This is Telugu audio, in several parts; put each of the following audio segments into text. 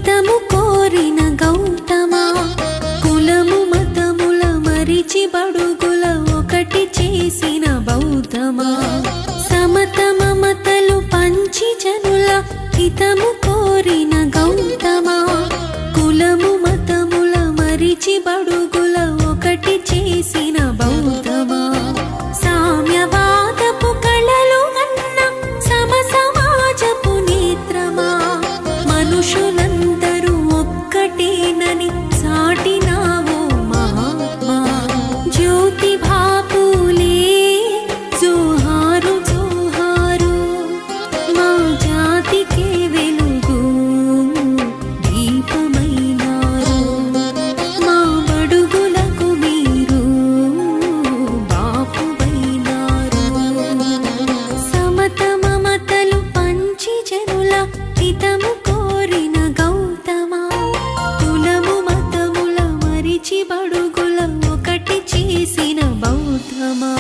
హితము కోరిన గౌతమా, కులము మతముల మరిచి బడుగుల ఒకటి చేసిన బౌద్ధమా, సమత మమతలు పంచి జనుల హితము కోరిన గౌతమా, కులము మతముల మరిచి బడుగుల ఒకటి చేసిన బౌద్ధమా, సామ్యవాదపు కళలు అన్న సమ సమాజపు నేత్రమా, మనుషులందరూ ఒక్కటేనని సాటినావో మహాత్మా, జ్యోతి బాపులే జోహారు జోహారు, మా జాతికే వెలుగు దీపమైనారు, మా బడుగులకు మీరు బాపువైనారు, సమత మమతలు పంచి జనుల హితము కోరిన గౌతమా, కులము మతముల మరిచి బడుగుల ఒకటి చేసిన బౌద్ధమా.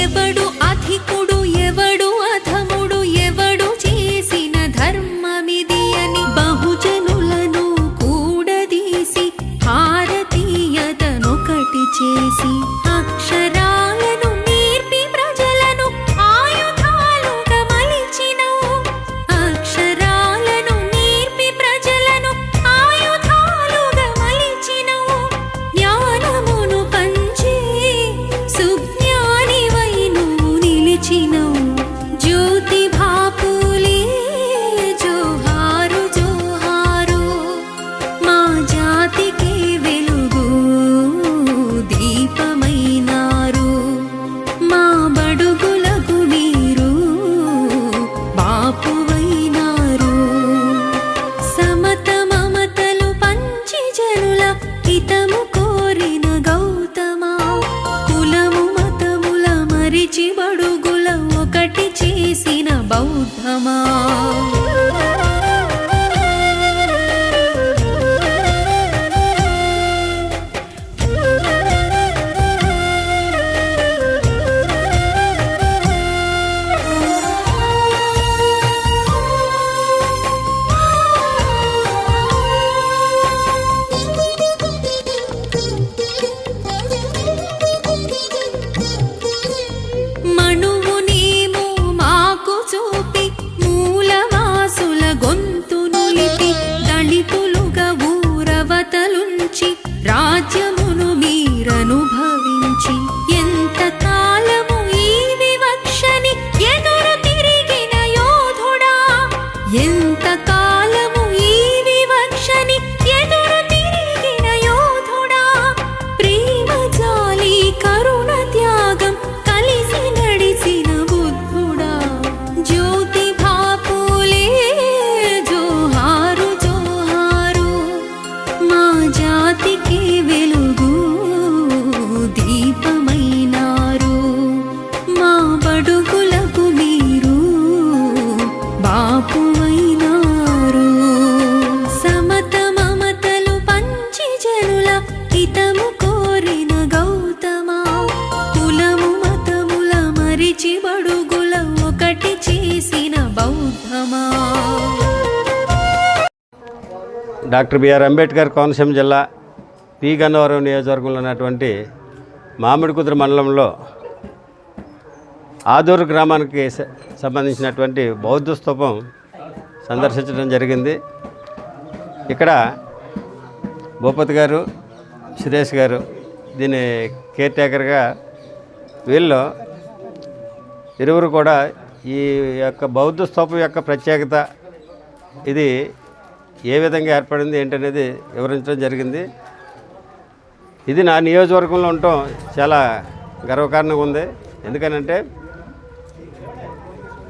ఎవడు అధికుడు ఎవడు అధముడు ఎవడు చేసిన ధర్మమిది అని బహుజనులను కూడదీసి భారతీయతనొకటి చేసి అక్షరాలను నేర్పి ప్రజలను ఆయుధాలుగా మలిచినవు, అక్షరాలను నేర్పి ప్రజలను ఆయుధాలుగా మలిచినవు, జ్ఞానమును పంచి సుజ్ఞానివై నువ్వు నిలిచినవు, జ్యోతి బాపులే జోహారు జోహారు, మా జాతికే వెలుగు దీపమైనారు, మా బడుగులకు మీరు బాపువైనారు, సమత మమతలు పంచి జనుల హితము కోరిన గౌతమా, కులము మతముల మరిచి బడుగుల ఒకటి చేసిన బౌద్ధమా. మణువునేమో మాకు చూపి మూలవాసుల గొంతు నులిపి దళితులుగా ఊరవతలుంచి రాజ్యమును మీరనుభవించి ఎంత కాలము ఈ వివక్షని ఎదురు తిరిగిన యోధుడా, ఎంత కాలము ఈ వివక్షని ఎదురు తిరిగిన యోధుడా, ప్రేమ జాలి కరుణ త్యాగం కలిసి నడిసిన బుద్ధుడా, జ్యోతి బాపులే జోహారు జోహారు, మా జాతికే వెలుగు దీపమైనారు, మా బడుగులకు మీరు బాపువైనారు, సమత మమతలు పంచి జనుల హితము కోరిన గౌతమా, కులము మతముల మరిచి బడుగుల ఒకటి చేసిన బౌద్ధమా. డాక్టర్ బిఆర్ అంబేద్కర్ కోనసీమ జిల్లా పి గన్నవరం నియోజకవర్గంలో ఉన్నటువంటి మామిడికుదురు మండలంలో ఆదూరు గ్రామానికి సంబంధించినటువంటి బౌద్ధ స్తూపం సందర్శించడం జరిగింది. ఇక్కడ భూపతి గారు, సురేష్ గారు దీని కేర్ టేకర్గా, వీళ్ళు ఇరువురు కూడా ఈ యొక్క బౌద్ధ స్తూపం యొక్క ప్రత్యేకత, ఇది ఏ విధంగా ఏర్పడింది ఏంటనేది వివరించడం జరిగింది. ఇది నా నియోజకవర్గంలో ఉండటం చాలా గర్వకారణంగా ఉంది. ఎందుకనంటే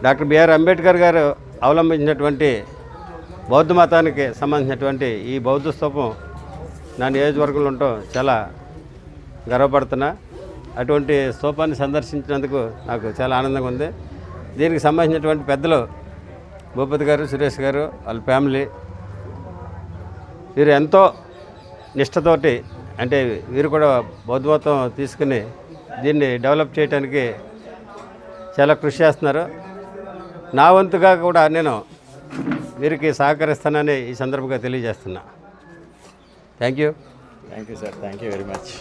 డాక్టర్ బిఆర్ అంబేద్కర్ గారు అవలంబించినటువంటి బౌద్ధ మతానికి సంబంధించినటువంటి ఈ బౌద్ధ స్తూపం నా నియోజకవర్గంలో ఉండటం చాలా గర్వపడుతున్నా. అటువంటి స్తూపాన్ని సందర్శించినందుకు నాకు చాలా ఆనందంగా ఉంది. దీనికి సంబంధించినటువంటి పెద్దలు భూపతి గారు, సురేష్ గారు, వాళ్ళ ఫ్యామిలీ, వీరు ఎంతో నిష్ఠతోటి, అంటే వీరు కూడా బౌద్ధ మతం తీసుకుని దీన్ని డెవలప్ చేయడానికి చాలా కృషి చేస్తున్నారు. నా వంతుగా కూడా నేను వీరికి సహకరిస్తానని ఈ సందర్భంగా తెలియజేస్తున్నా. Thank you sir, thank you very much.